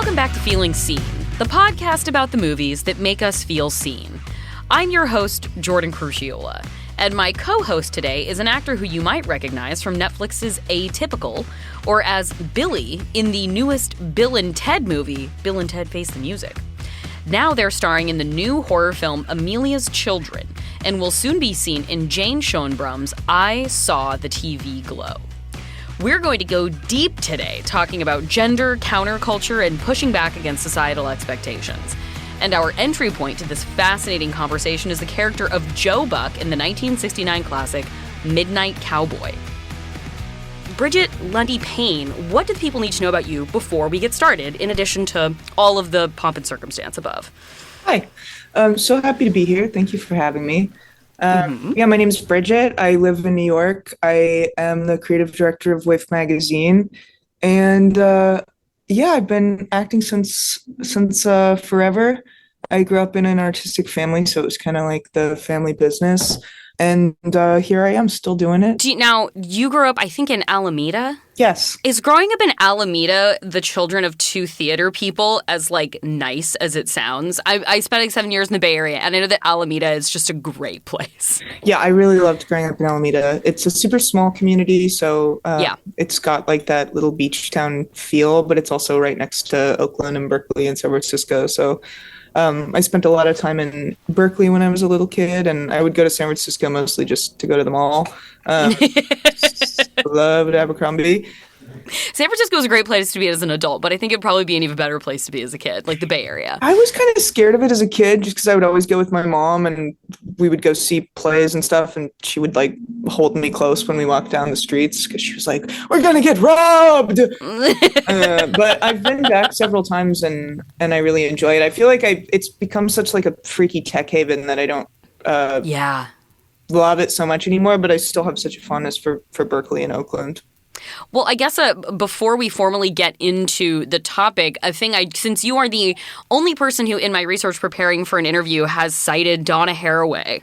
Welcome back to Feeling Seen, the podcast about the movies that make us feel seen. I'm your host, Jordan Crucchiola, and my co-host today is an actor who you might recognize from Netflix's Atypical, or as Billy in the newest Bill and Ted movie, Bill and Ted Face the Music. Now they're starring in the new horror film Amelia's Children, and will soon be seen in Jane Schoenbrum's I Saw the TV Glow. We're going to go deep today, talking about gender, counterculture, and pushing back against societal expectations. And our entry point to this fascinating conversation is the character of Joe Buck in the 1969 classic Midnight Cowboy. Brigette Lundy-Paine, what do the people need to know about you before we get started, in addition to all of the pomp and circumstance above? Hi. I'm so happy to be here. Thank you for having me. Yeah, my name is Brigette. I live in New York. I am the creative director of WAIF Magazine. And I've been acting since forever. I grew up in an artistic family, so it was kind of like the family business. And here I am, still doing it. Now, you grew up, I think, in Alameda? Yes. Is growing up in Alameda the children of two theater people as, nice as it sounds? I spent 7 years in the Bay Area, and I know that Alameda is just a great place. Yeah, I really loved growing up in Alameda. It's a super small community, so it's got, that little beach town feel, but it's also right next to Oakland and Berkeley and San Francisco, so... I spent a lot of time in Berkeley when I was a little kid, and I would go to San Francisco mostly just to go to the mall. Loved Abercrombie. San Francisco is a great place to be as an adult, but I think it'd probably be an even better place to be as a kid, like the Bay Area. I was kind of scared of it as a kid just because I would always go with my mom, and we would go see plays and stuff, and she would, hold me close when we walked down the streets because she was like, "We're going to get robbed!" But I've been back several times, and I really enjoy it. I feel like it's become such, a freaky tech haven that I don't love it so much anymore, but I still have such a fondness for Berkeley and Oakland. Well, I guess before we formally get into the topic, since you are the only person who, in my research preparing for an interview, has cited Donna Haraway,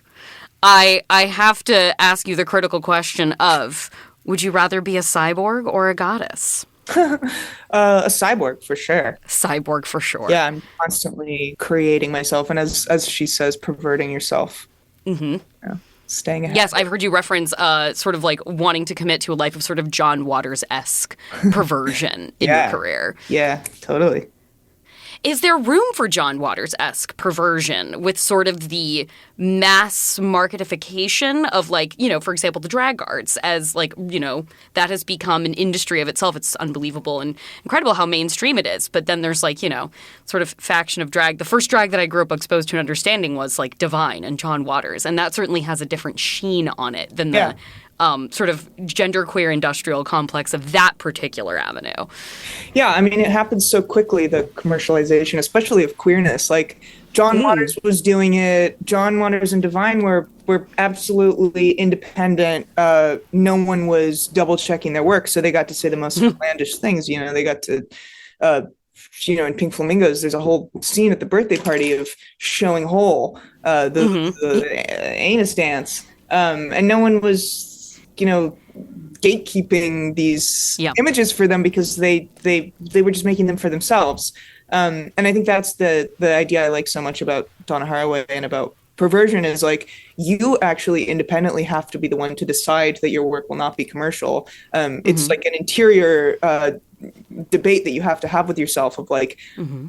I have to ask you the critical question of, would you rather be a cyborg or a goddess? A cyborg, for sure. Cyborg, for sure. Yeah, I'm constantly creating myself, and as she says, perverting yourself. Mm-hmm. Yeah. Staying ahead. Yes, I've heard you reference wanting to commit to a life of sort of John Waters-esque perversion in your career. Yeah, totally. Is there room for John Waters-esque perversion with sort of the mass marketification of, for example, the drag arts as, that has become an industry of itself. It's unbelievable and incredible how mainstream it is. But then there's, sort of faction of drag. The first drag that I grew up exposed to and understanding was, Divine and John Waters. And that certainly has a different sheen on it than the sort of genderqueer industrial complex of that particular avenue. Yeah, I mean, it happens so quickly, the commercialization, especially of queerness. John Waters was doing it. John Waters and Divine were absolutely independent. No one was double-checking their work, so they got to say the most outlandish things. They got to... in Pink Flamingos, there's a whole scene at the birthday party of showing whole, the anus dance. And no one was... gatekeeping these images for them because they were just making them for themselves. And I think that's the idea I like so much about Donna Haraway and about perversion is you actually independently have to be the one to decide that your work will not be commercial. It's like an interior debate that you have to have with yourself of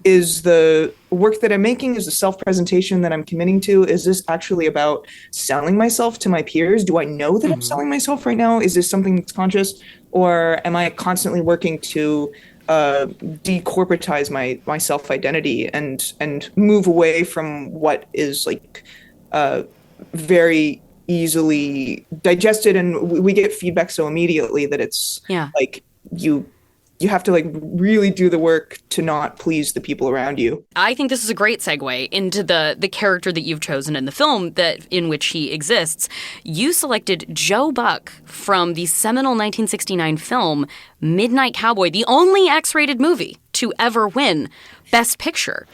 is the work that I'm making, is the self-presentation that I'm committing to, is this actually about selling myself to my peers? Do I know that I'm selling myself right now? Is this something that's conscious, or am I constantly working to decorporatize my self-identity and move away from what is very easily digested, and we get feedback so immediately that it's you have to really do the work to not please the people around you. I think this is a great segue into the character that you've chosen in the film in which he exists. You selected Joe Buck from the seminal 1969 film Midnight Cowboy, the only X-rated movie to ever win Best Picture.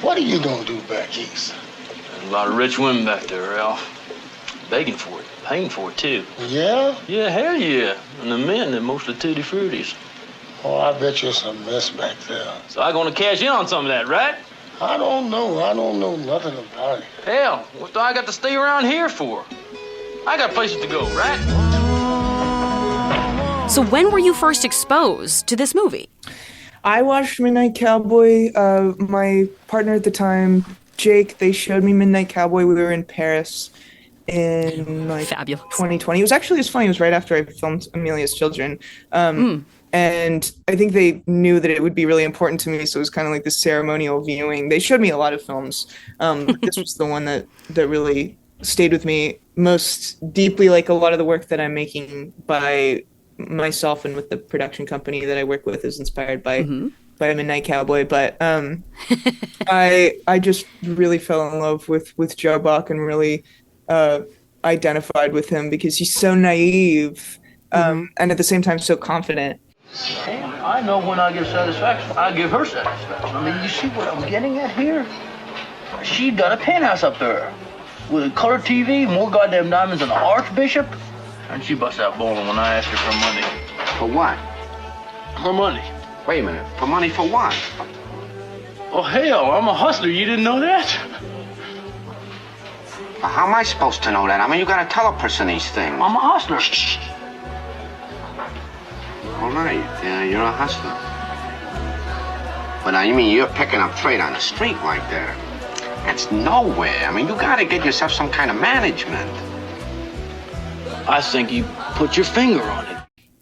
What are you gonna do back east? There's a lot of rich women back there, Ralph. Begging for it, paying for it too. Yeah? Yeah, hell yeah. And the men, they're mostly tutti fruities. Oh, I bet you some mess back there. So I'm gonna cash in on some of that, right? I don't know. I don't know nothing about it. Hell, what do I got to stay around here for? I got places to go, right? So when were you first exposed to this movie? I watched Midnight Cowboy. My partner at the time, Jake, they showed me Midnight Cowboy. We were in Paris in Fabulous. 2020. It was funny. It was right after I filmed Amelia's Children. And I think they knew that it would be really important to me. So it was kind of like this ceremonial viewing. They showed me a lot of films. This was the one that really stayed with me most deeply. Like a lot of the work that I'm making by myself and with the production company that I work with is inspired by Midnight Cowboy. But I just really fell in love with Joe Buck and really identified with him because he's so naive and at the same time so confident. Hey, I know when I give satisfaction, I give her satisfaction. I mean, you see what I'm getting at here? She got a penthouse up there with a color TV, more goddamn diamonds than the Archbishop. And she busts out bowling when I asked her for money. For what? Her money. Wait a minute. For money for what? Oh, hell, I'm a hustler. You didn't know that? How am I supposed to know that? I mean, you gotta tell a person these things. I'm a hustler. All right, you're a hustler. But you mean you're picking up trade on the street like that? That's nowhere. I mean, you gotta get yourself some kind of management. I think you put your finger on it.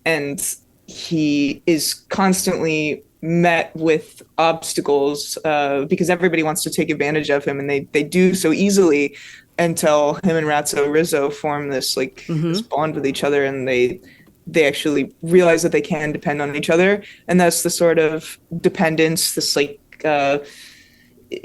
And he is constantly met with obstacles because everybody wants to take advantage of him, and they do so easily until him and Ratso Rizzo form this this bond with each other, and they actually realize that they can depend on each other. And that's the sort of dependence, this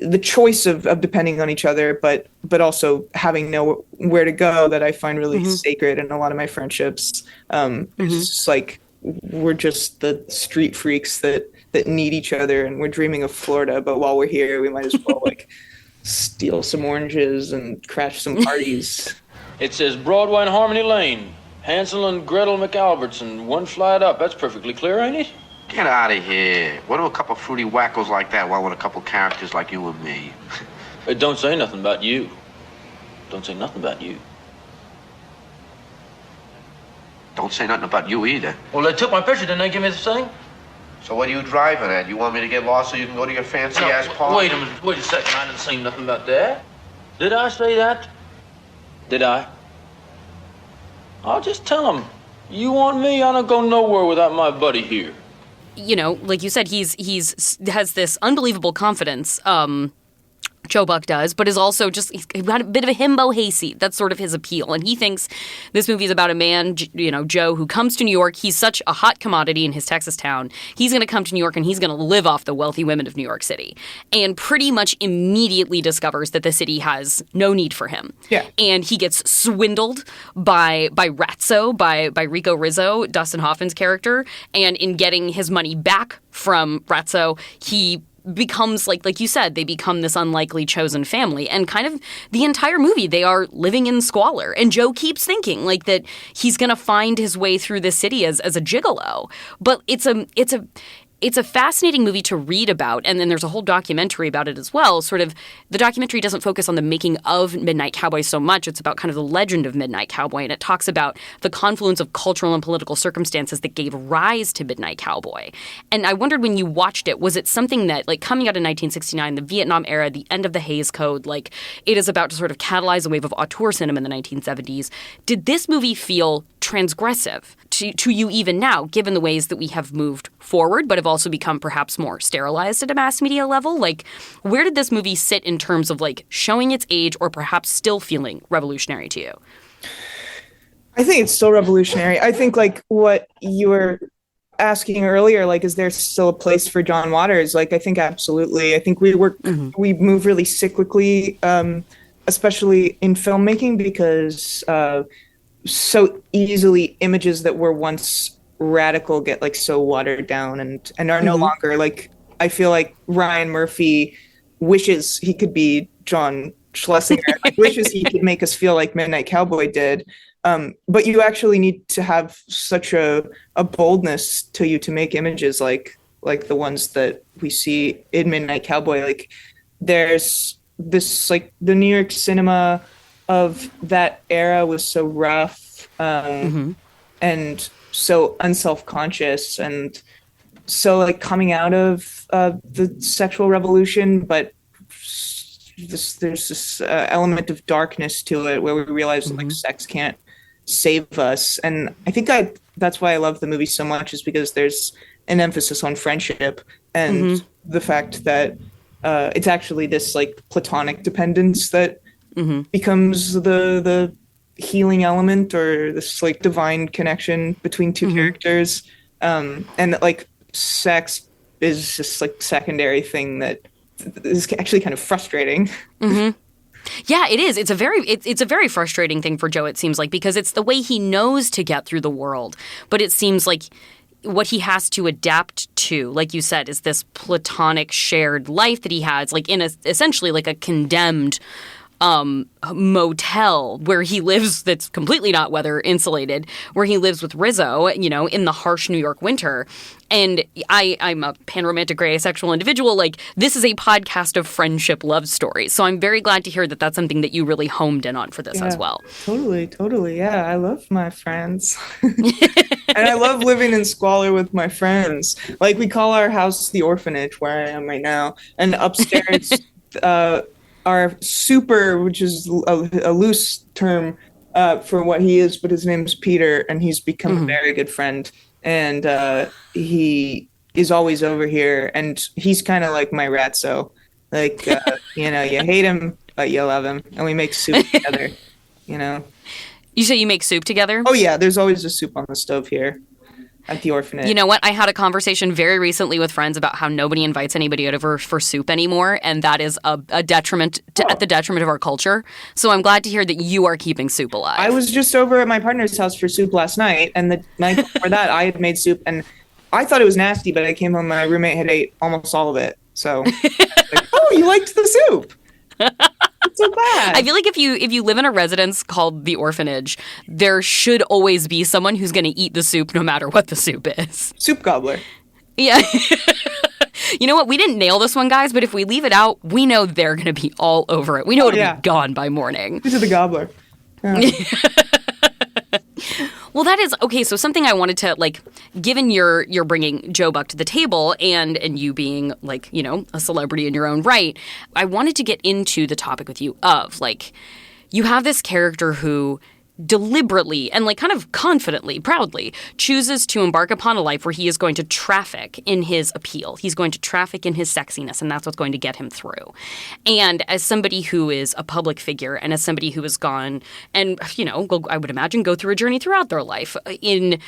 the choice of depending on each other, but also having nowhere to go, that I find really sacred in a lot of my friendships. It's just like we're just the street freaks that need each other, and we're dreaming of Florida, but while we're here, we might as well steal some oranges and crash some parties. It says Broadway and Harmony Lane. Hansel and Gretel McAlbertson, one flight up. That's perfectly clear, ain't it? Get out of here. What do a couple fruity wackos like that want with a couple characters like you and me? It don't say nothing about you. Don't say nothing about you. Don't say nothing about you either. Well, they took my picture, didn't they give me the thing? So what are you driving at? You want me to get lost so you can go to your fancy-ass party? Wait a minute. Wait a second. I didn't say nothing about that. Did I say that? Did I? I'll just tell him. You want me? I don't go nowhere without my buddy here. You know, like you said, he's has this unbelievable confidence. Joe Buck does, but is also he's got a bit of a himbo hayseed. That's sort of his appeal. And he thinks this movie is about a man, Joe, who comes to New York. He's such a hot commodity in his Texas town. He's going to come to New York and he's going to live off the wealthy women of New York City. And pretty much immediately discovers that the city has no need for him. Yeah. And he gets swindled by Ratso, by Rico Rizzo, Dustin Hoffman's character. And in getting his money back from Ratso, he becomes, like you said, they become this unlikely chosen family. And kind of the entire movie, they are living in squalor. And Joe keeps thinking that he's going to find his way through this city as a gigolo. But it's a fascinating movie to read about, and then there's a whole documentary about it as well. Sort of, the documentary doesn't focus on the making of Midnight Cowboy so much. It's about kind of the legend of Midnight Cowboy, and it talks about the confluence of cultural and political circumstances that gave rise to Midnight Cowboy. And I wondered, when you watched it, was it something that, coming out in 1969, the Vietnam era, the end of the Hays Code, it is about to sort of catalyze a wave of auteur cinema in the 1970s. Did this movie feel transgressive to you even now, given the ways that we have moved forward, but have also become perhaps more sterilized at a mass media level? Where did this movie sit in terms of showing its age, or perhaps still feeling revolutionary to you? I think it's still revolutionary. I think what you were asking earlier, is there still a place for John Waters? I think absolutely. I think we move really cyclically, especially in filmmaking, because so easily images that were once radical get so watered down and are no longer I feel like Ryan Murphy wishes he could be John Schlesinger, wishes he could make us feel like Midnight Cowboy did. But you actually need to have such a boldness to you to make images like the ones that we see in Midnight Cowboy. Like there's this, like, the New York cinema of that era was so rough, and so unself-conscious, and so, like, coming out of the sexual revolution, but there's this element of darkness to it where we realize that, like, sex can't save us. And I think that's why I love the movie so much, is because there's an emphasis on friendship and the fact that it's actually this, like, platonic dependence that becomes the healing element, or this, like, divine connection between two characters. And that, like, sex is just, like, secondary thing that is actually kind of frustrating. Yeah, it is. It's a very frustrating thing for Joe, it seems like, because it's the way he knows to get through the world. But it seems like what he has to adapt to, like you said, is this platonic shared life that he has, like, in essentially like a condemned motel where he lives, that's completely not weather insulated, where he lives with Rizzo, you know, in the harsh New York winter. And I'm a panromantic gray asexual individual. Like, this is a podcast of friendship love stories. So I'm very glad to hear that that's something that you really homed in on for this as well. Totally. Yeah, I love my friends. And I love living in squalor with my friends. Like, we call our house the orphanage where I am right now. And upstairs, our super, which is a loose term for what he is, but his name's Peter, and he's become a very good friend. And he is always over here, and he's kind of like my ratso. Like, you know, you hate him, but you love him, and we make soup together, you know. You say you make soup together? Oh, yeah, there's always a soup on the stove here at the orphanage. You know what? I had a conversation very recently with friends about how nobody invites anybody over for soup anymore, and that is a detriment at the detriment of our culture. So I'm glad to hear that you are keeping soup alive. I was just over at my partner's house for soup last night, and the night before that, I had made soup, and I thought it was nasty, but I came home, my roommate had ate almost all of it. So, like, oh, you liked the soup. It's so bad. I feel like if you live in a residence called the orphanage, there should always be someone who's going to eat the soup no matter what the soup is. Soup gobbler. Yeah. You know what? We didn't nail this one, guys, but if we leave it out, we know they're going to be all over it. We know it'll be gone by morning. These are the gobbler. Yeah. Well, that is okay. So something I wanted to, like, given you're bringing Joe Buck to the table, and you being, like, you know, a celebrity in your own right, I wanted to get into the topic with you of, like, you have this character who deliberately and, like, kind of confidently, proudly chooses to embark upon a life where he is going to traffic in his appeal. He's going to traffic in his sexiness, and that's what's going to get him through. And as somebody who is a public figure, and as somebody who has gone and, you know, I would imagine go through a journey throughout their life in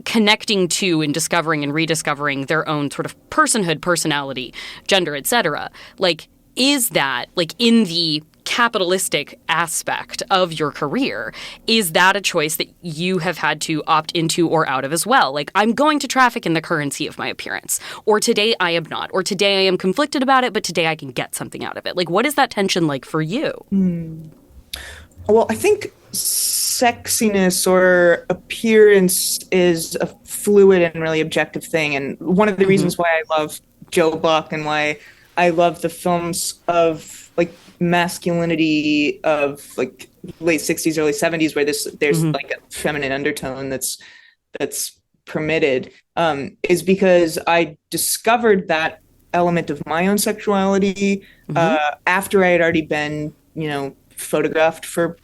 connecting to and discovering and rediscovering their own sort of personhood, personality, gender, etc. Like, is that, like, in the capitalistic aspect of your career, is that a choice that you have had to opt into or out of as well? Like, I'm going to traffic in the currency of my appearance, or today I am not, or today I am conflicted about it, but today I can get something out of it. Like, what is that tension like for you? Well, I think sexiness or appearance is a fluid and really objective thing. And one of the reasons why I love Joe Buck and why I love the films of, like, masculinity of, like, late 60s, early 70s, where there's like a feminine undertone that's permitted, is because I discovered that element of my own sexuality after I had already been, you know, photographed for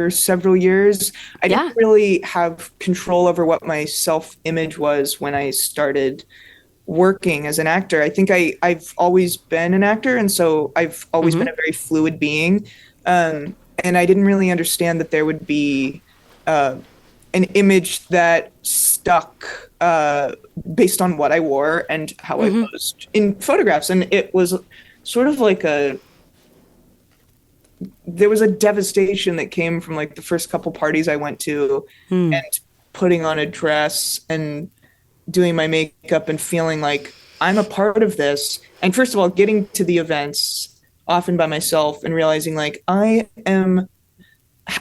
several years. I didn't really have control over what my self-image was when I started working as an actor. I think I've always been an actor, and so I've always been a very fluid being, and I didn't really understand that there would be an image that stuck based on what I wore and how I posed in photographs. And it was sort of like there was a devastation that came from, like, the first couple parties I went to and putting on a dress and doing my makeup and feeling like I'm a part of this. And first of all, getting to the events often by myself and realizing, like, I am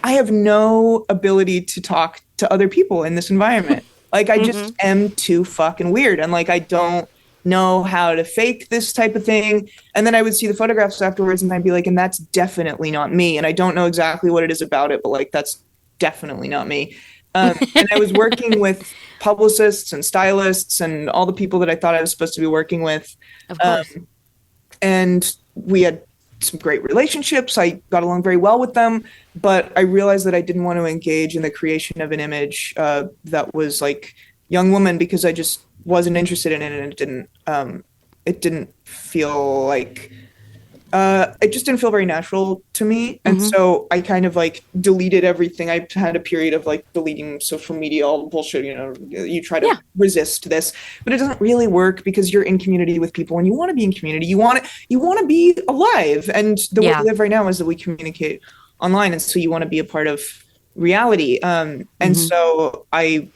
I have no ability to talk to other people in this environment. Like, I just am too fucking weird. And like, I don't know how to fake this type of thing. And then I would see the photographs afterwards and I'd be like, and that's definitely not me. And I don't know exactly what it is about it, but like, that's definitely not me. And I was working with publicists and stylists and all the people that I thought I was supposed to be working with. Of course. And we had some great relationships. I got along very well with them, but I realized that I didn't want to engage in the creation of an image that was like young woman, because I just wasn't interested in it, and it didn't feel like it just didn't feel very natural to me. And so I kind of like deleted everything. I had a period of like deleting social media, all the bullshit, you know, you try to resist this, but it doesn't really work because you're in community with people and you want to be in community. You want to be alive. And the way we live right now is that we communicate online. And so you want to be a part of reality. And so I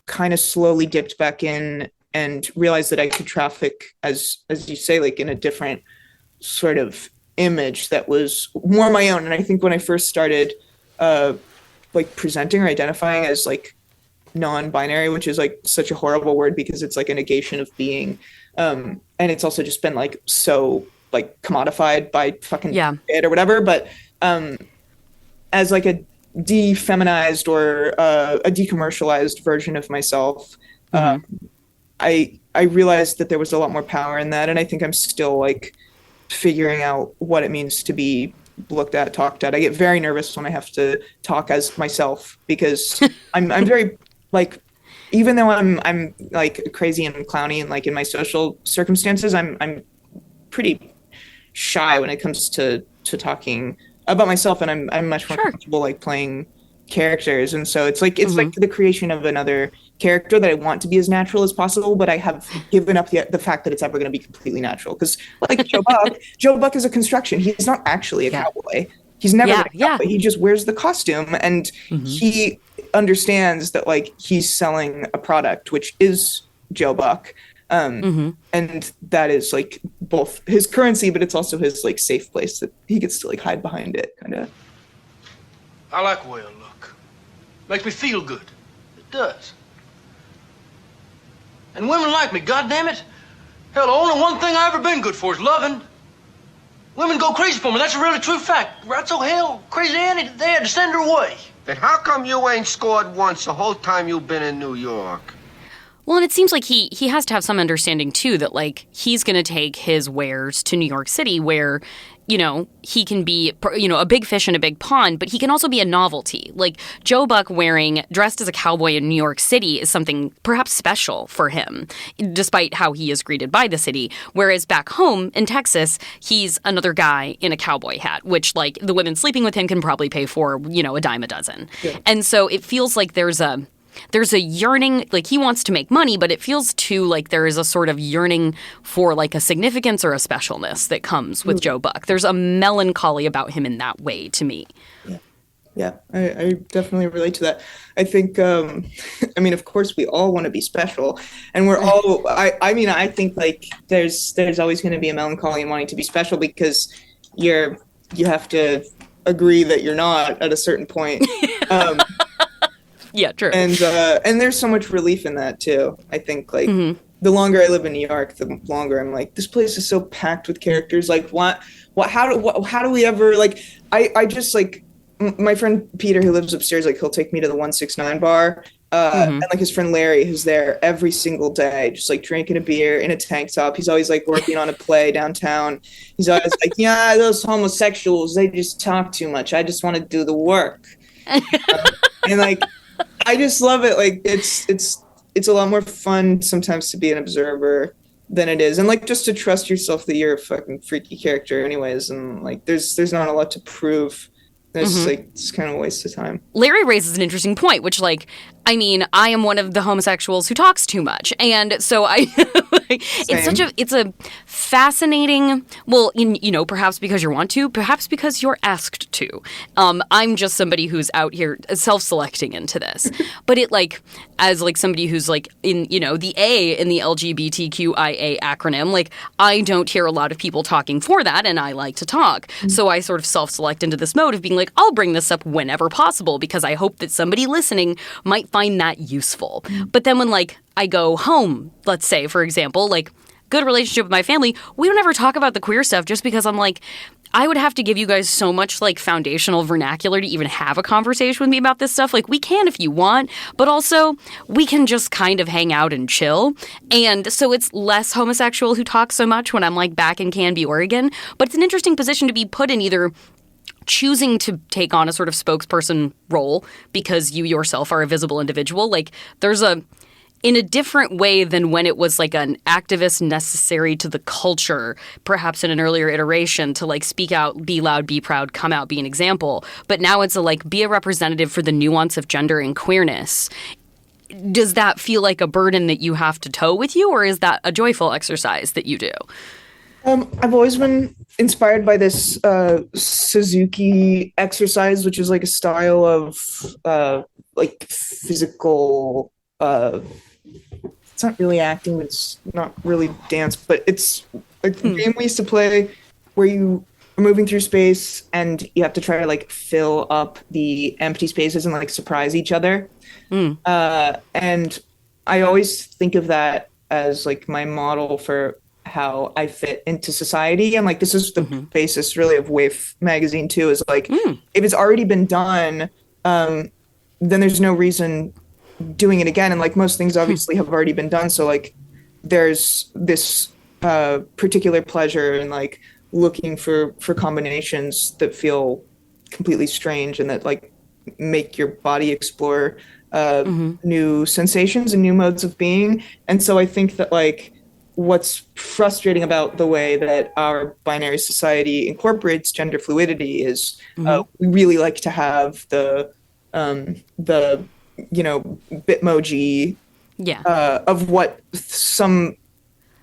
kind of slowly dipped back in and realized that I could traffic, as you say, like in a different sort of image that was more my own. And I think when I first started like presenting or identifying as like non-binary, which is like such a horrible word because it's like a negation of being, and it's also just been like so like commodified by fucking it or whatever, but as like a defeminized or a decommercialized version of myself, I realized that there was a lot more power in that, and I think I'm still like figuring out what it means to be looked at, talked at. I get very nervous when I have to talk as myself because I'm very like, even though I'm like crazy and clowny and like in my social circumstances, I'm pretty shy when it comes to talking about myself, and I'm much more comfortable like playing characters. And so it's like like the creation of another character that I want to be as natural as possible, but I have given up the fact that it's ever going to be completely natural, because like Joe Buck is a construction. He's not actually a cowboy. He's never been a cowboy. He just wears the costume, and he understands that like he's selling a product, which is Joe Buck. And that is like both his currency, but it's also his like safe place that he gets to like hide behind it, kind of. I like the way I look. Makes me feel good. It does. And women like me, goddammit. Hell, the only one thing I've ever been good for is loving. Women go crazy for me. That's a really true fact. Right, so hell, Crazy Annie, they had to send her away. Then how come you ain't scored once the whole time you've been in New York? Well, and it seems like he has to have some understanding, too, that, like, he's going to take his wares to New York City where, you know, he can be, you know, a big fish in a big pond, but he can also be a novelty. Like, Joe Buck dressed as a cowboy in New York City is something perhaps special for him, despite how he is greeted by the city. Whereas back home in Texas, he's another guy in a cowboy hat, which, like, the women sleeping with him can probably pay for, you know, a dime a dozen. Yeah. And so it feels like there's a yearning, like he wants to make money, but it feels too like there is a sort of yearning for like a significance or a specialness that comes with Joe Buck. There's a melancholy about him in that way to me. Yeah, I definitely relate to that. I think, I mean, of course, we all want to be special, and we're all, I mean, I think like there's always going to be a melancholy in wanting to be special because you have to agree that you're not at a certain point. Yeah, true. And there's so much relief in that too. I think like the longer I live in New York, the longer I'm like, this place is so packed with characters. Like how do we ever like, I just like my friend Peter who lives upstairs, like he'll take me to the 169 bar. And like his friend Larry, who's there every single day, just like drinking a beer in a tank top. He's always like working on a play downtown. He's always like, yeah, those homosexuals, they just talk too much. I just want to do the work. And like, I just love it. Like it's a lot more fun sometimes to be an observer than it is, and like just to trust yourself that you're a fucking freaky character anyways, and like there's not a lot to prove. It's like it's kind of a waste of time. Larry raises an interesting point, which like I mean, I am one of the homosexuals who talks too much. And so it's a fascinating, well, perhaps because you want to, perhaps because you're asked to. I'm just somebody who's out here self-selecting into this. But as somebody who's in, the A in the LGBTQIA acronym, I don't hear a lot of people talking for that, and I like to talk. So I sort of self-select into this mode of being I'll bring this up whenever possible because I hope that somebody listening might find that useful. But then when I go home, let's say, for example, good relationship with my family, we don't ever talk about the queer stuff just because I'm I would have to give you guys so much foundational vernacular to even have a conversation with me about this stuff. We can if you want, but also we can just kind of hang out and chill. And so it's less homosexual who talk so much when I'm back in Canby, Oregon. But it's an interesting position to be put in, either choosing to take on a sort of spokesperson role because you yourself are a visible individual. There's in a different way than when it was an activist necessary to the culture, perhaps in an earlier iteration, to speak out, be loud, be proud, come out, be an example. But now it's be a representative for the nuance of gender and queerness. Does that feel like a burden that you have to tow with you, or is that a joyful exercise that you do? I've always been inspired by this Suzuki exercise, which is a style of physical. It's not really acting. It's not really dance, but it's a game we used to play where you are moving through space and you have to try to fill up the empty spaces and surprise each other. And I always think of that as my model for how I fit into society. And this is the basis really of WAIF Magazine too, is if it's already been done, then there's no reason doing it again. And most things obviously have already been done. So there's this particular pleasure in looking for combinations that feel completely strange and that make your body explore new sensations and new modes of being. And so I think that what's frustrating about the way that our binary society incorporates gender fluidity is we really like to have the Bitmoji of what some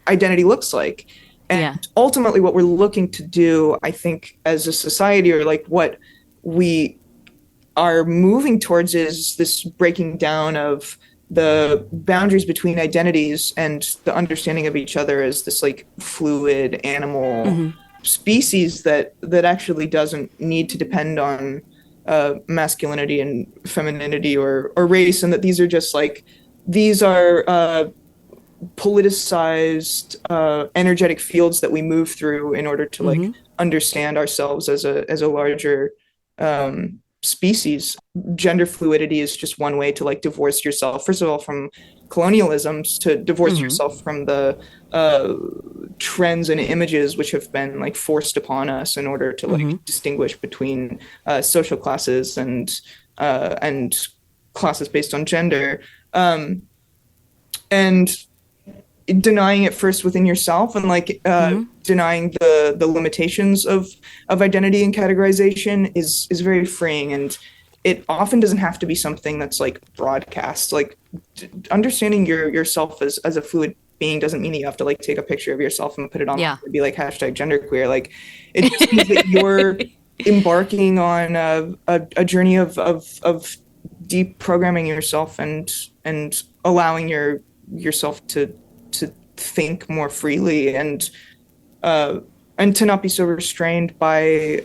identity looks like. And ultimately what we're looking to do, I think, as a society, or what we are moving towards, is this breaking down of the boundaries between identities and the understanding of each other as this fluid animal species that actually doesn't need to depend on masculinity and femininity or race, and that these are just these are politicized energetic fields that we move through in order to understand ourselves as a larger species. Gender fluidity is just one way to divorce yourself, first of all, from colonialisms, to divorce yourself from the trends and images which have been forced upon us in order to distinguish between social classes and classes based on gender, and denying it first within yourself, and denying the limitations of identity and categorization is very freeing. And it often doesn't have to be something that's broadcast. Understanding yourself as a fluid being doesn't mean that you have to take a picture of yourself and put it on and be #genderqueer. It just means that you're embarking on a journey of deep programming yourself and allowing yourself to think more freely and to not be so restrained by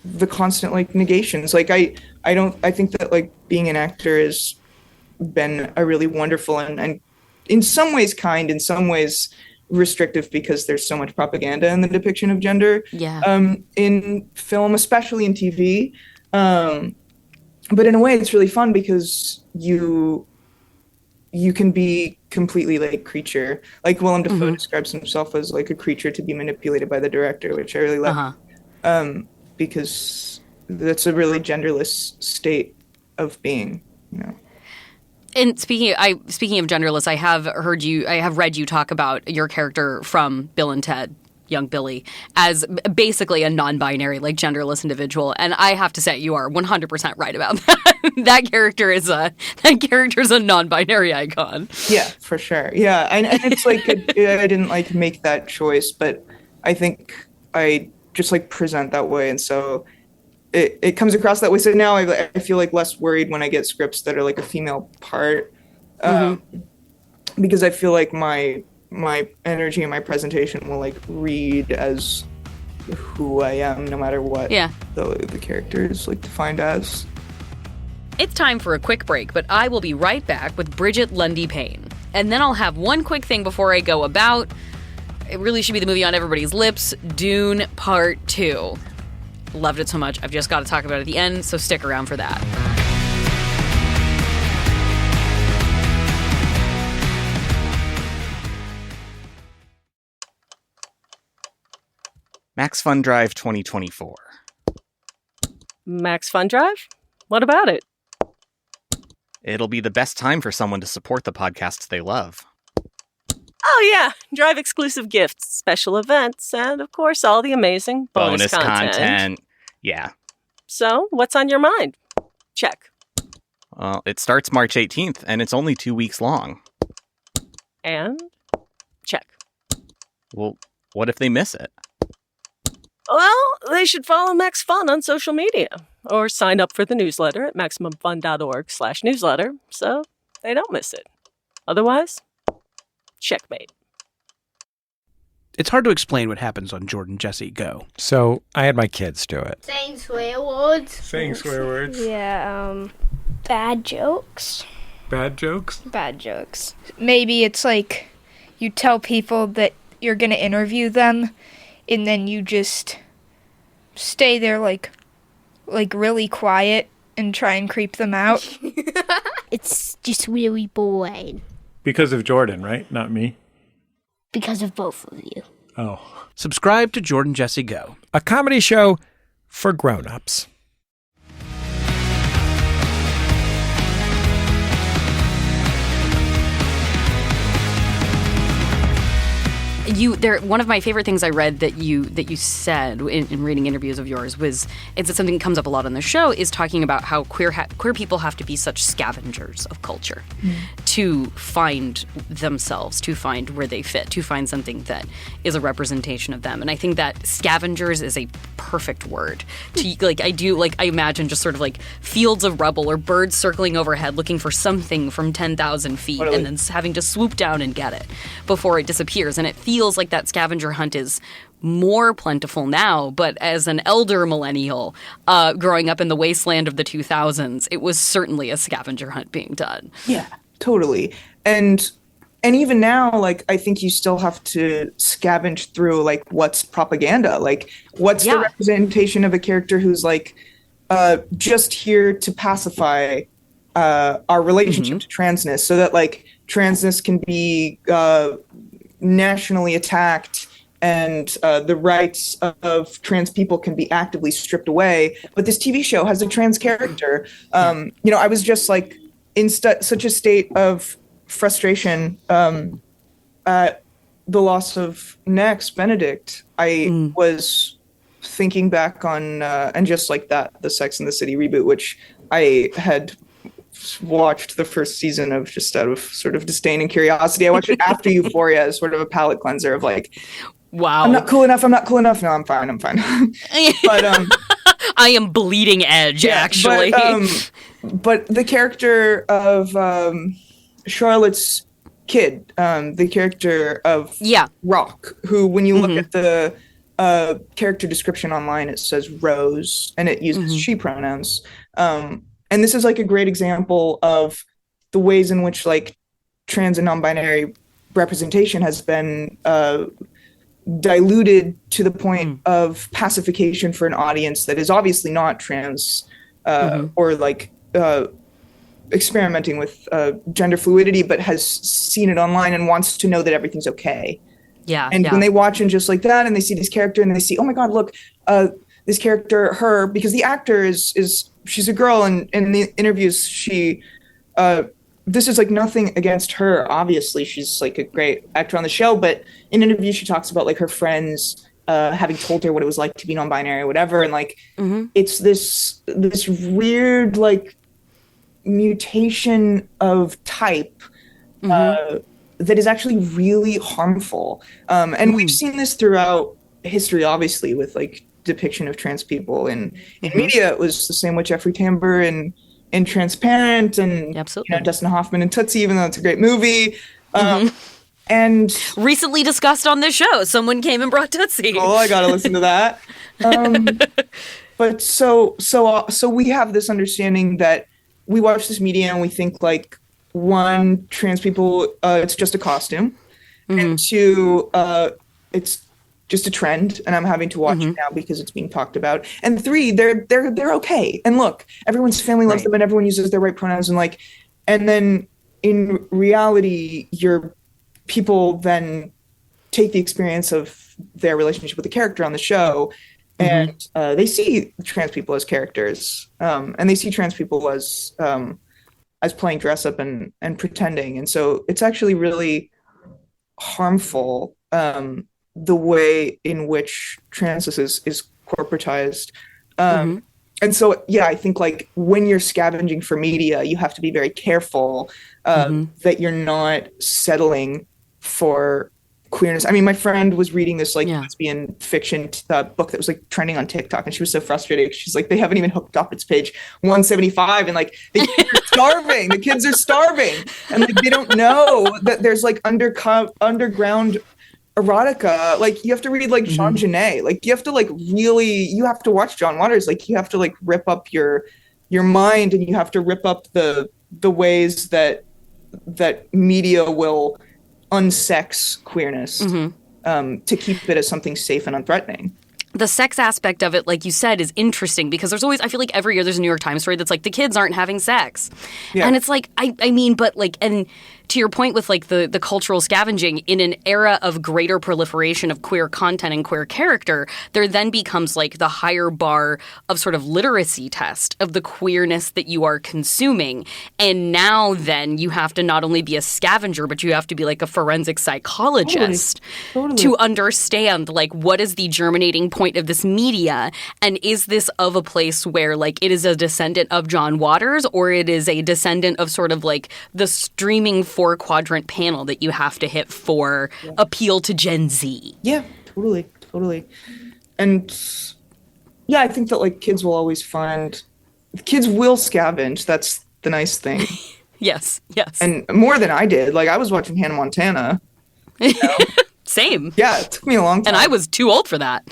the constant negations. I think that being an actor has been a really wonderful and in some ways kind, in some ways restrictive, because there's so much propaganda in the depiction of gender in film, especially in TV. But in a way it's really fun because you can be completely creature. Willem Dafoe describes himself as a creature to be manipulated by the director, which I really love. Because that's a really genderless state of being, And speaking of genderless, I have read you talk about your character from Bill and Ted young Billy as basically a non-binary, like genderless individual. And I have to say, you are 100% right about that. That character's a non-binary icon. Yeah, for sure. Yeah, and it's like I didn't like make that choice, but I think I just like present that way, and so it comes across that way. So now I feel like less worried when I get scripts that are like a female part, because I feel like my energy and my presentation will like read as who I am, no matter what the character is like defined as. It's time for a quick break, but I will be right back with Brigette Lundy-Paine. And then I'll have one quick thing before I go about. It really should be the movie on everybody's lips, Dune Part 2. Loved it so much, I've just got to talk about it at the end, so stick around for that. Max Fun Drive 2024. Max Fun Drive? What about it? It'll be the best time for someone to support the podcasts they love. Oh yeah, Drive exclusive gifts, special events, and of course all the amazing bonus content. Yeah. So, what's on your mind? Check. Well, it starts March 18th, and it's only 2 weeks long. And? Check. Well, what if they miss it? Well, they should follow Max Fun on social media or sign up for the newsletter at MaximumFun.org/newsletter so they don't miss it. Otherwise, checkmate. It's hard to explain what happens on Jordan Jesse Go. So I had my kids do it. Saying swear words. Saying swear words? Yeah, bad jokes. Bad jokes? Bad jokes. Maybe it's like you tell people that you're going to interview them, and then you just stay there like really quiet and try and creep them out. It's just really boring. Because of Jordan, right? Not me. Because of both of you. Oh. Subscribe to Jordan Jesse Go, A comedy show for grown-ups. One of my favorite things I read that you said in reading interviews of yours was, it's something that comes up a lot on the show, is talking about how queer people have to be such scavengers of culture to find themselves, to find where they fit, to find something that is a representation of them. And I think that scavengers is a perfect word. I imagine just sort of like fields of rubble or birds circling overhead looking for something from 10,000 feet and then having to swoop down and get it before it disappears. And it feels like that scavenger hunt is more plentiful now, but as an elder millennial growing up in the wasteland of the 2000s, it was certainly a scavenger hunt being done. Yeah, totally. And even now, like, I think you still have to scavenge through, like, what's propaganda? Like, what's the representation of a character who's, like, just here to pacify our relationship to transness, so that, like, transness can be nationally attacked and the rights of trans people can be actively stripped away. But this TV show has a trans character. I was just like in such a state of frustration at the loss of Nex Benedict. I was thinking back on and just like that, the Sex and the City reboot, which I had watched the first season of just out of sort of disdain and curiosity. I watched it after Euphoria as sort of a palate cleanser of like, wow, I'm not cool enough. No, I'm fine. But I am bleeding edge, actually. But the character of Charlotte's kid, the character of Rock, who when you look at the character description online, it says Rose, and it uses she pronouns. And this is like a great example of the ways in which like trans and non-binary representation has been diluted to the point of pacification for an audience that is obviously not trans or like experimenting with gender fluidity, but has seen it online and wants to know that everything's okay. When they watch and just like that, and they see this character and they see, oh my God, look, this character, her, because the actor is she's a girl, and in the interviews she this is like nothing against her. Obviously, she's like a great actor on the show, but in an interview, she talks about like her friends having told her what it was like to be non-binary or whatever. And like, it's this weird like mutation of type that is actually really harmful. And we've seen this throughout history, obviously, with like depiction of trans people in media. It was the same with Jeffrey Tambor and Transparent, and Dustin Hoffman and Tootsie, even though it's a great movie. And recently discussed on this show, someone came and brought Tootsie. Oh, I gotta listen to that. But so we have this understanding that we watch this media and we think like, one, trans people, it's just a costume, and two, it's just a trend, and I'm having to watch it now because it's being talked about. And three, they're okay. And look, everyone's family loves them, and everyone uses their right pronouns, and like, and then in reality, your people then take the experience of their relationship with the character on the show, and they see trans people as characters, and they see trans people as playing dress up and pretending, and so it's actually really harmful. The way in which transness is corporatized. And so, yeah, I think like when you're scavenging for media, you have to be very careful that you're not settling for queerness. I mean, my friend was reading this like lesbian fiction book that was like trending on TikTok, and she was so frustrated. She's like, they haven't even hooked up. It's page 175, and like the kids are starving. The kids are starving, and like they don't know that there's like underground erotica. Like you have to read like Jean Genet. Like you have to like you have to watch John Waters. Like you have to like rip up your mind, and you have to rip up the ways that media will unsex queerness to keep it as something safe and unthreatening. The sex aspect of it, like you said, is interesting because there's always, I feel like every year there's a New York Times story that's like, the kids aren't having sex. Yeah. And it's like, I mean, but like, and to your point with like the cultural scavenging, in an era of greater proliferation of queer content and queer character, there then becomes like the higher bar of sort of literacy test of the queerness that you are consuming. And now then you have to not only be a scavenger, but you have to be like a forensic psychologist to understand like what is the germinating point of this media, and is this of a place where like it is a descendant of John Waters, or it is a descendant of sort of like the streaming 4-quadrant panel that you have to hit for appeal to Gen Z. Yeah, totally. And yeah, I think that like kids will scavenge. That's the nice thing. Yes. And more than I did. Like I was watching Hannah Montana. You know? Same. Yeah, it took me a long time. And I was too old for that.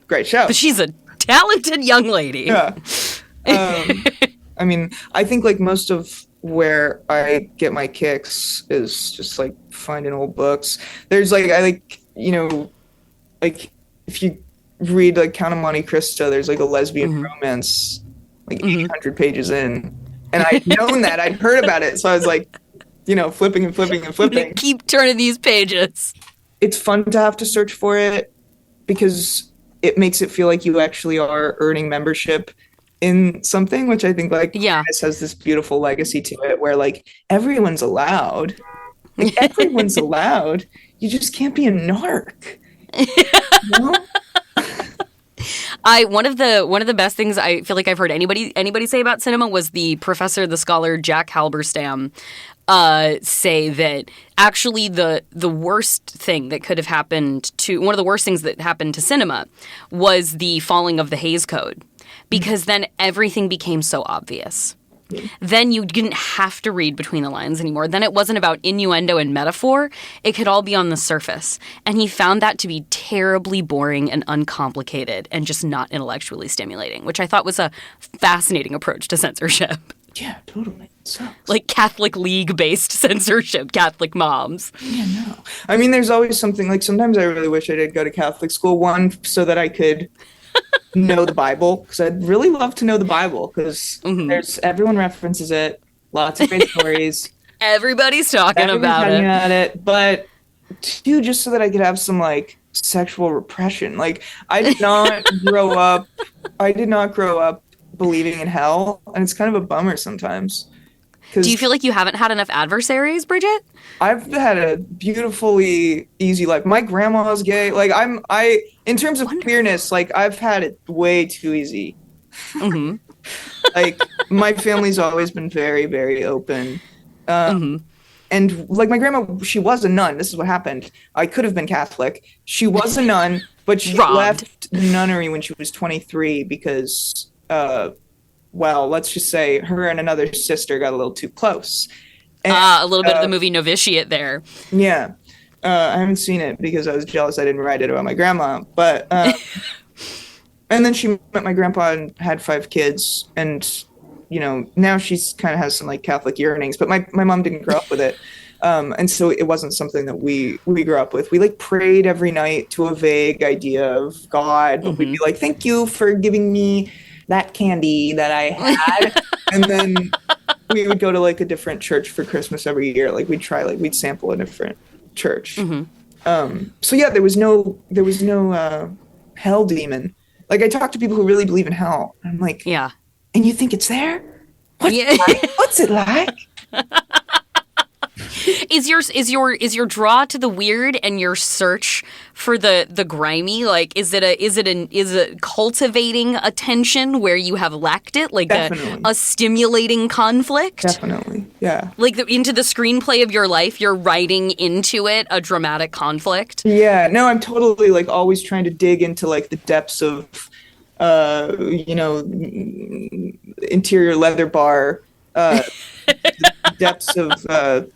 Great show. But she's a talented young lady. Yeah. I mean, I think like most of where I get my kicks is just like finding old books. There's like, I like, you know, like if you read like Count of Monte Cristo, there's like a lesbian romance like 800 pages in. And I'd known that, I'd heard about it. So I was like, you know, flipping. Keep turning these pages. It's fun to have to search for it because it makes it feel like you actually are earning membership in something, which I think like this has this beautiful legacy to it where like everyone's allowed. Like everyone's allowed. You just can't be a narc. You know? One of the best things I feel like I've heard anybody say about cinema was the scholar Jack Halberstam say that actually the worst thing that could have happened to one of the worst things that happened to cinema was the falling of the Hays Code, because then everything became so obvious. Then you didn't have to read between the lines anymore. Then it wasn't about innuendo and metaphor. It could all be on the surface. And he found that to be terribly boring and uncomplicated and just not intellectually stimulating, which I thought was a fascinating approach to censorship. Yeah, totally. Like Catholic League-based censorship, Catholic moms. Yeah, no. I mean, there's always something, like sometimes I really wish I did go to Catholic school, one, so that I could know the Bible, because I'd really love to know the Bible, because everyone references it, lots of great stories. Everybody's talking about it. But two, just so that I could have some like sexual repression. Like I did not grow up believing in hell, and it's kind of a bummer sometimes. Do you feel like you haven't had enough adversaries, Brigette? I've had a beautifully easy life. My grandma's gay. Like in terms of queerness, like I've had it way too easy. Mm-hmm. Like my family's always been very, very open. And like my grandma, she was a nun. This is what happened. I could have been Catholic. She was a nun, but she left the nunnery when she was 23 because, well, let's just say her and another sister got a little too close. And, a little bit of the movie Novitiate there. Yeah. I haven't seen it because I was jealous I didn't write it about my grandma. But, and then she met my grandpa and had 5 kids. And, you know, now she's kind of has some like Catholic yearnings, but my mom didn't grow up with it. And so it wasn't something that we grew up with. We like prayed every night to a vague idea of God, but we'd be like, thank you for giving me that candy that I had. And then we would go to like a different church for Christmas every year. Like we'd sample a different church. So yeah, there was no hell demon. Like I talk to people who really believe in hell. I'm like, yeah. And you think it's there? What's it like? Is your draw to the weird and your search for the grimy, like is it cultivating a tension where you have lacked it, like a stimulating conflict? Definitely, yeah. Like into the screenplay of your life, you're writing into it a dramatic conflict. Yeah, no, I'm totally like always trying to dig into like the depths of, you know, interior leather bar, the depths of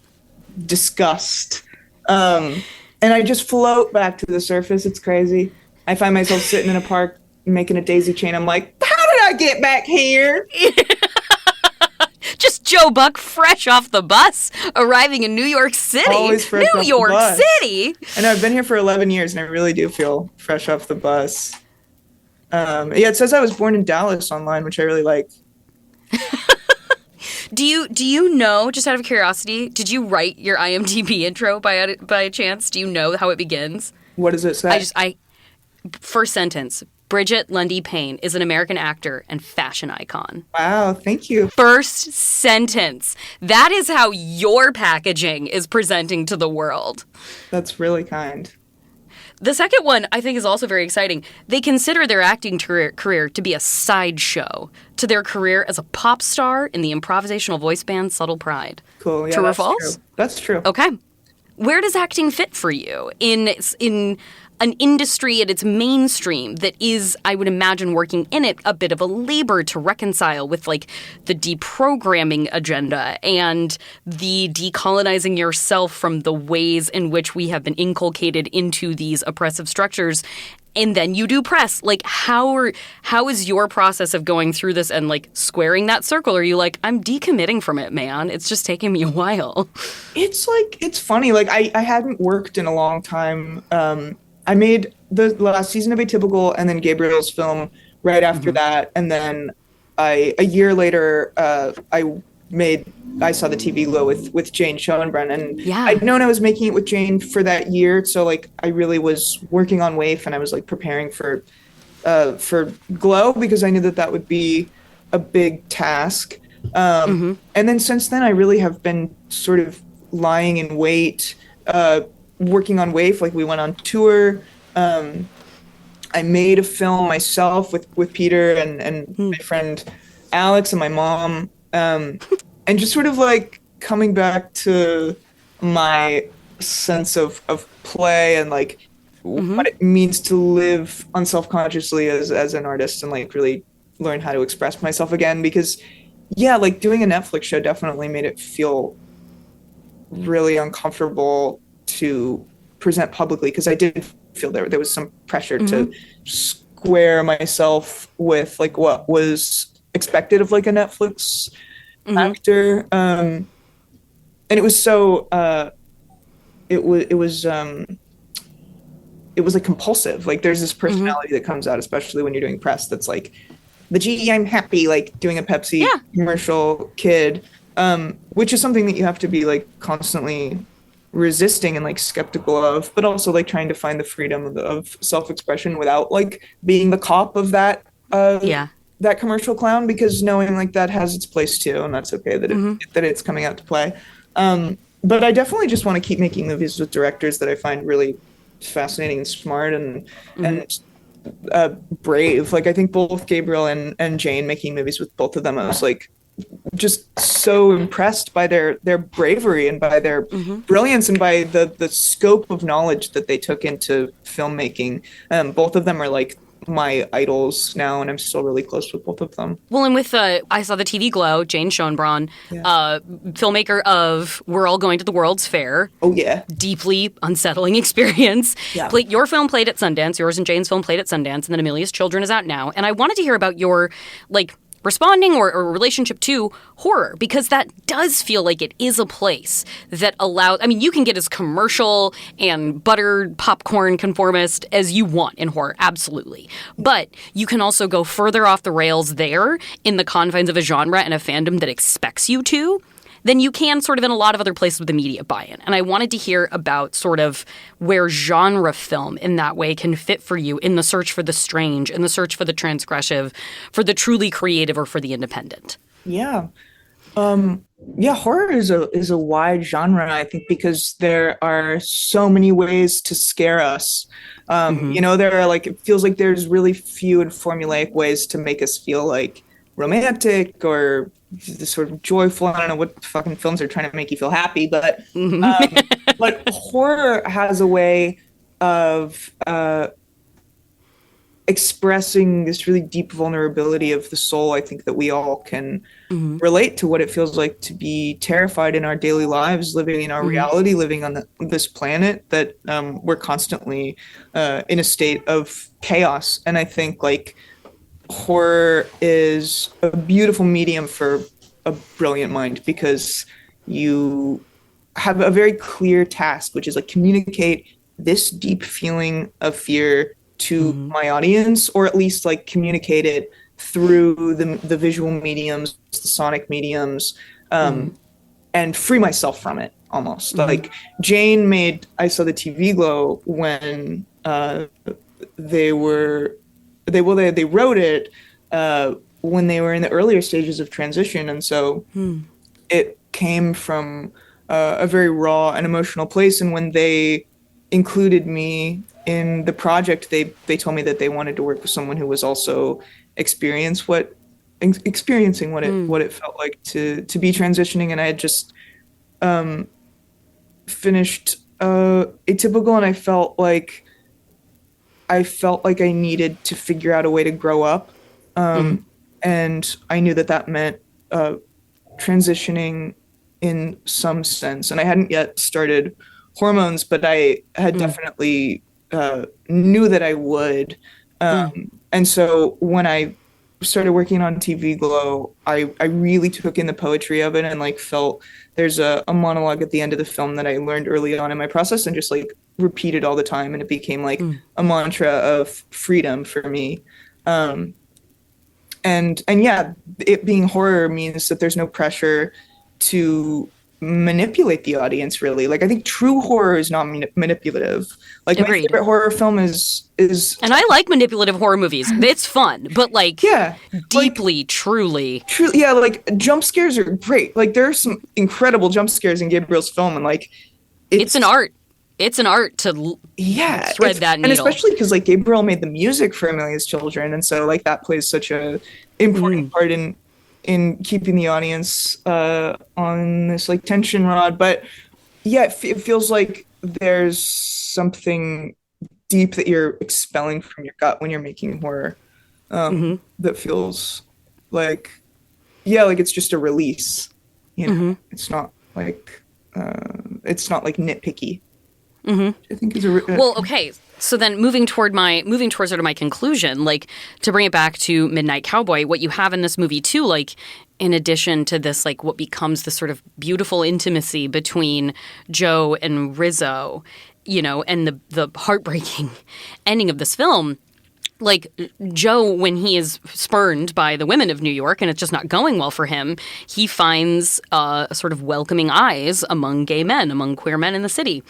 disgust, and I just float back to the surface. It's crazy. I find myself sitting in a park making a daisy chain. I'm like, how did I get back here? Just Joe Buck, fresh off the bus, arriving in New York City. Always fresh New off York the bus. City. And I've been here for 11 years, and I really do feel fresh off the bus. Yeah, it says I was born in Dallas online, which I really like. Do you know, just out of curiosity, did you write your IMDb intro by chance? Do you know how it begins? What does it say? First sentence, Brigette Lundy-Paine is an American actor and fashion icon. Wow, thank you. First sentence. That is how your packaging is presenting to the world. That's really kind. The second one, I think, is also very exciting. They consider their acting career to be a sideshow to their career as a pop star in the improvisational voice band Subtle Pride. Cool, yeah, True or that's false? True. That's true. Okay. Where does acting fit for you in an industry at its mainstream that is, I would imagine, working in it a bit of a labor to reconcile with like the deprogramming agenda and the decolonizing yourself from the ways in which we have been inculcated into these oppressive structures? And then you do press. Like, how is your process of going through this and like squaring that circle? Are you like, I'm decommitting from it, man? It's just taking me a while. It's funny. Like I hadn't worked in a long time. I made the last season of Atypical and then Gabriel's film right after that. And then a year later, I saw the TV Glow with Jane Schoenbrunn. And I'd known I was making it with Jane for that year. So like I really was working on WAIF and I was like preparing for Glow because I knew that would be a big task. And then since then I really have been sort of lying in wait, working on WAIF. Like we went on tour. I made a film myself with Peter and my friend Alex and my mom. And just sort of like coming back to my sense of play and like what it means to live unselfconsciously as an artist and like really learn how to express myself again. Because yeah, like doing a Netflix show definitely made it feel really uncomfortable to present publicly because I did feel there was some pressure to square myself with like what was expected of like a Netflix actor, and it was so it was like compulsive. Like there's this personality that comes out, especially when you're doing press, that's like the gee, I'm happy, like doing a Pepsi commercial kid, which is something that you have to be like constantly resisting and like skeptical of, but also like trying to find the freedom of self-expression without like being the cop of that that commercial clown, because knowing like that has its place too, and that's okay that it's coming out to play. But I definitely just want to keep making movies with directors that I find really fascinating and smart and brave. Like I think both Gabriel and Jane, making movies with both of them, I was like just so impressed by their bravery and by their brilliance and by the scope of knowledge that they took into filmmaking. Both of them are like my idols now, and I'm still really close with both of them. Well, and with I saw the TV Glow, Jane Schoenbraun, filmmaker of We're All Going to the World's Fair. Oh, yeah. Deeply unsettling experience. Yeah. Your film played at Sundance, yours and Jane's film played at Sundance, and then Amelia's Children is out now. And I wanted to hear about your, responding or relationship to horror, because that does feel like it is a place that allows, you can get as commercial and buttered popcorn conformist as you want in horror, absolutely. But you can also go further off the rails there in the confines of a genre and a fandom that expects you to than you can sort of in a lot of other places with the media buy-in. And I wanted to hear about sort of where genre film in that way can fit for you in the search for the strange, in the search for the transgressive, for the truly creative, or for the independent. Yeah. Horror is a wide genre, I think, because there are so many ways to scare us. There are it feels like there's really few and formulaic ways to make us feel like romantic or the sort of joyful. I don't know what fucking films are trying to make you feel happy, but but horror has a way of expressing this really deep vulnerability of the soul. I think that we all can relate to what it feels like to be terrified in our daily lives, living in our reality, living on this planet that we're constantly in a state of chaos. And I think horror is a beautiful medium for a brilliant mind, because you have a very clear task, which is communicate this deep feeling of fear to my audience, or at least communicate it through the visual mediums, the sonic mediums, and free myself from it almost. Jane made I Saw the TV Glow when they wrote it when they were in the earlier stages of transition, and so it came from a very raw and emotional place. And when they included me in the project, they told me that they wanted to work with someone who was also experiencing what it felt like to be transitioning. And I had just finished Atypical, and I felt like I needed to figure out a way to grow up. And I knew that meant transitioning in some sense. And I hadn't yet started Hormones, but I had definitely knew that I would. And so when I started working on TV Glow, I really took in the poetry of it, and felt there's a monologue at the end of the film that I learned early on in my process and just repeated all the time, and it became a mantra of freedom for me. And it being horror means that there's no pressure to manipulate the audience, really. I think true horror is not manipulative. My favorite horror film is and I like manipulative horror movies. It's fun, but deeply, truly, jump scares are great. There are some incredible jump scares in Gabriel's film, and it's an art. It's an art to thread that needle. And especially because Gabriel made the music for Amelia's Children, and so that plays such a important part in keeping the audience on this tension rod. But it feels like there's something deep that you're expelling from your gut when you're making horror, that feels it's just a release. It's not nitpicky. I think is okay. So then moving towards sort of my conclusion, to bring it back to Midnight Cowboy, what you have in this movie too, in addition to this, what becomes the sort of beautiful intimacy between Joe and Rizzo, and the heartbreaking ending of this film. Joe, when he is spurned by the women of New York and it's just not going well for him, he finds sort of welcoming eyes among gay men, among queer men in the city.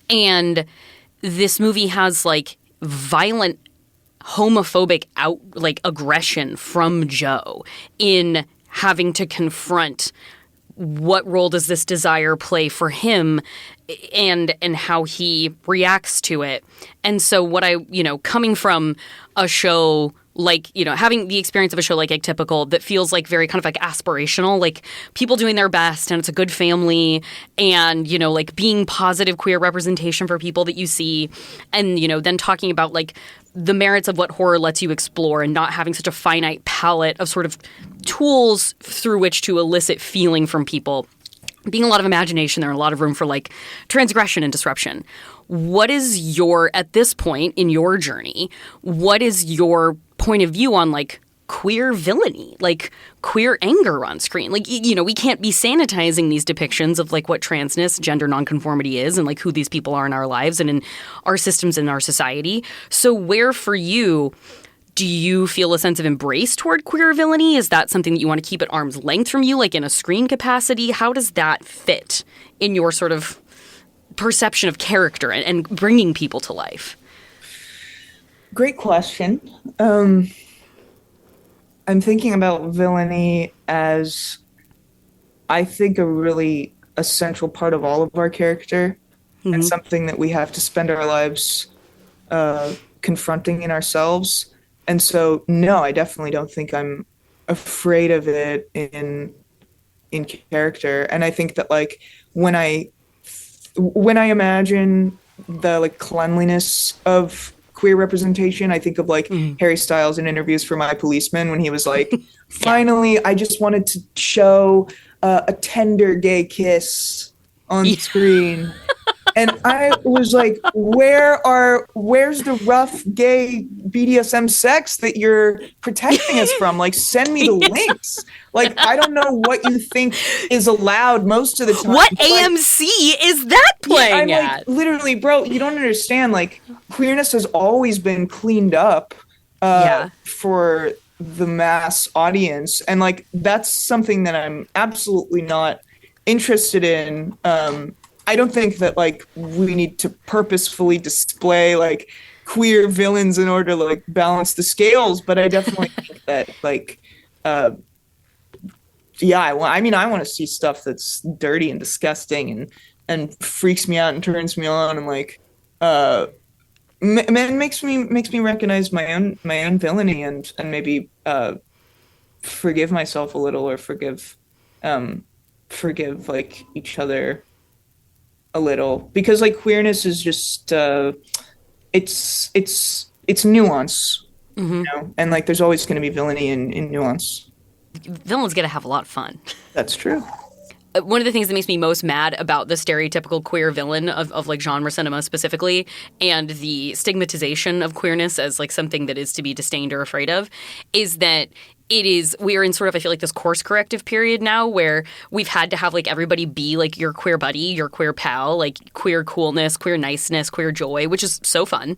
And this movie has violent homophobic aggression from Joe in having to confront what role does this desire play for him and how he reacts to it. And so what coming from a show like, having the experience of a show like Atypical that feels like very kind of like aspirational, like people doing their best and it's a good family and, like being positive queer representation for people that you see and, then talking about like the merits of what horror lets you explore and not having such a finite palette of sort of tools through which to elicit feeling from people. Being a lot of imagination there and a lot of room for like transgression and disruption. What is at this point in your journey, what is your point of view on like queer villainy, like queer anger on screen? Like, we can't be sanitizing these depictions of like what transness, gender nonconformity is and like who these people are in our lives and in our systems and our society. So where for you, do you feel a sense of embrace toward queer villainy? Is that something that you want to keep at arm's length from you, like in a screen capacity? How does that fit in your sort of perception of character and bringing people to life? Great question. I'm thinking about villainy as, I think, a really essential part of all of our character and something that we have to spend our lives confronting in ourselves. And so, no, I definitely don't think I'm afraid of it in character. And I think that like when I imagine the like cleanliness of queer representation, I think of like Harry Styles in Interviews for My Policeman when he was like, finally, I just wanted to show a tender gay kiss on screen. And I was like, where's the rough gay BDSM sex that you're protecting us from? Like, send me the links. Like, I don't know what you think is allowed most of the time. What AMC is that playing at? Like, literally, bro, you don't understand. Like, queerness has always been cleaned up for the mass audience. And, like, that's something that I'm absolutely not interested in. I don't think that like we need to purposefully display like queer villains in order to like balance the scales, but I definitely think that like I want to see stuff that's dirty and disgusting and freaks me out and turns me on and like makes me recognize my own villainy and maybe forgive myself a little or forgive like each other a little, because like queerness is just it's nuance, and like there's always going to be villainy in nuance. Villains get to have a lot of fun. That's true. One of the things that makes me most mad about the stereotypical queer villain of like genre cinema specifically and the stigmatization of queerness as like something that is to be disdained or afraid of is that we are in sort of, I feel like, this course corrective period now where we've had to have like everybody be like your queer buddy, your queer pal, like queer coolness, queer niceness, queer joy, which is so fun.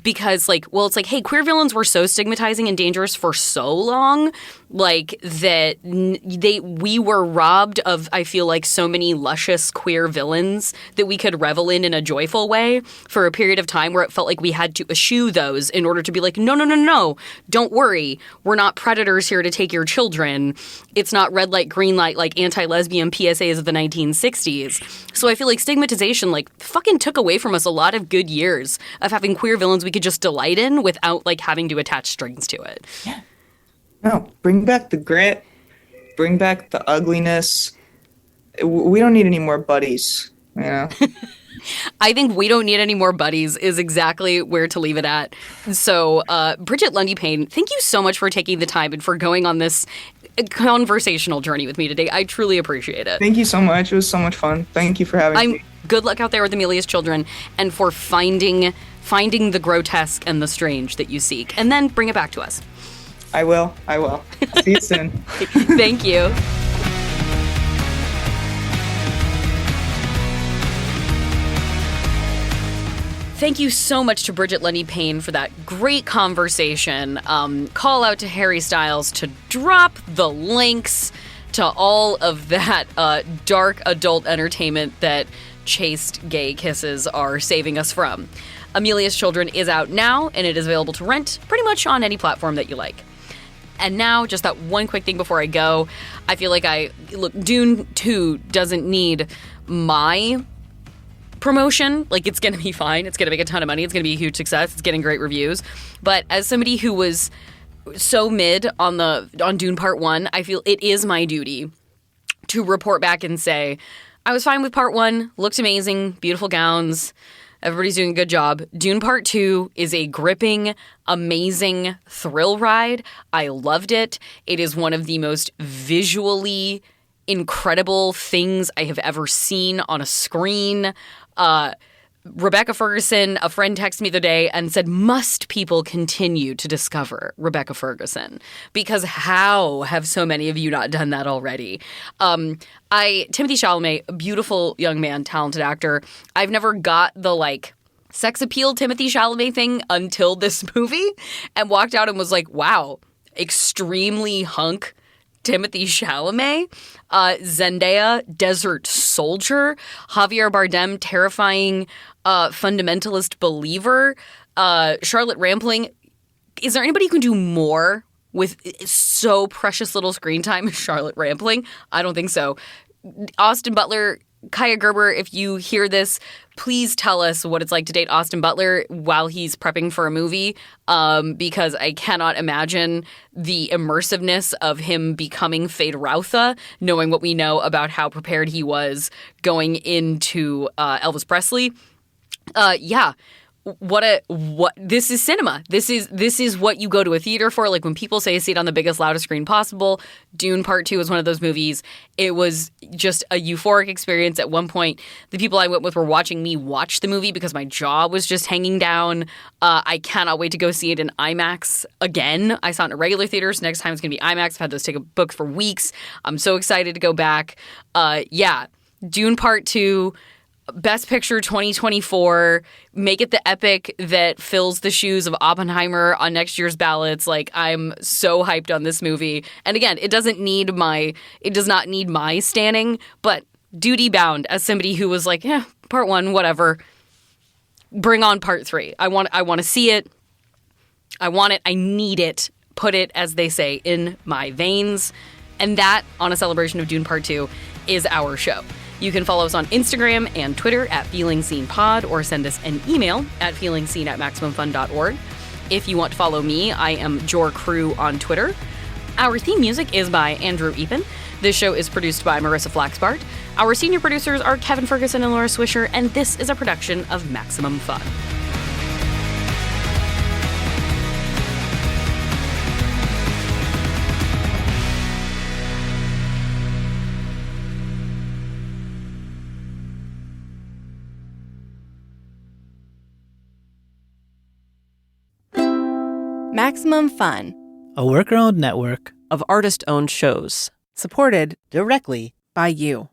Because like, well, it's like, hey, queer villains were so stigmatizing and dangerous for so long, like that we were robbed of, I feel like, so many luscious queer villains that we could revel in a joyful way for a period of time where it felt like we had to eschew those in order to be like, no, don't worry. We're not predators here to take your children. It's not red light, green light, like anti-lesbian PSAs of the 1960s. So I feel like stigmatization like fucking took away from us a lot of good years of having queer villains we could just delight in without like having to attach strings to it. Yeah. No, bring back the grit. Bring back the ugliness. We don't need any more buddies, you know? I think we don't need any more buddies is exactly where to leave it at. So, Brigette Lundy-Paine, thank you so much for taking the time and for going on this conversational journey with me today. I truly appreciate it. Thank you so much. It was so much fun. Thank you for having me. Good luck out there with Amelia's children and for finding the grotesque and the strange that you seek. And then bring it back to us. I will. See you soon. Thank you. Thank you so much to Brigette Lundy-Paine for that great conversation. Call out to Harry Styles to drop the links to all of that dark adult entertainment that chaste gay kisses are saving us from. Amelia's Children is out now, and it is available to rent pretty much on any platform that you like. And now, just that one quick thing before I go, I feel like Dune 2 doesn't need my promotion. Like, it's going to be fine. It's going to make a ton of money. It's going to be a huge success. It's getting great reviews. But as somebody who was so mid on Dune Part 1, I feel it is my duty to report back and say, I was fine with Part 1, looked amazing, beautiful gowns, everybody's doing a good job. Dune Part 2 is a gripping, amazing thrill ride. I loved it. It is one of the most visually incredible things I have ever seen on a screen. Rebecca Ferguson, a friend texted me the other day and said, must people continue to discover Rebecca Ferguson? Because how have so many of you not done that already? Timothy Chalamet, a beautiful young man, talented actor. I've never got the sex appeal Timothy Chalamet thing until this movie, and walked out and was like, wow, extremely hunk Timothy Chalamet, Zendaya, Desert Soldier, Javier Bardem, terrifying fundamentalist believer, Charlotte Rampling. Is there anybody who can do more with so precious little screen time as Charlotte Rampling? I don't think so. Austin Butler, Kaya Gerber, if you hear this, please tell us what it's like to date Austin Butler while he's prepping for a movie, because I cannot imagine the immersiveness of him becoming Feyd-Rautha, knowing what we know about how prepared he was going into Elvis Presley. This is cinema. This is what you go to a theater for. Like, when people say see it on the biggest, loudest screen possible, Dune Part 2 is one of those movies. It was just a euphoric experience. At one point, the people I went with were watching me watch the movie because my jaw was just hanging down. I cannot wait to go see it in IMAX again. I saw it in a regular theater, so next time it's going to be IMAX. I've had those tickets booked for weeks. I'm so excited to go back. Dune Part 2, Best Picture 2024, make it the epic that fills the shoes of Oppenheimer on next year's ballots. Like, I'm so hyped on this movie. And again, it does not need my standing, but duty bound as somebody who was like, Part 1, whatever. Bring on Part 3. I want to see it. I want it. I need it. Put it, as they say, in my veins. And that, on a celebration of Dune Part 2, is our show. You can follow us on Instagram and Twitter at FeelingSeenPod, or send us an email at feelingseen@MaximumFun.org. If you want to follow me, I am Jor Crew on Twitter. Our theme music is by Andrew Epen. This show is produced by Marissa Flaxbart. Our senior producers are Kevin Ferguson and Laura Swisher, and this is a production of Maximum Fun. Maximum Fun, a worker-owned network of artist-owned shows, supported directly by you.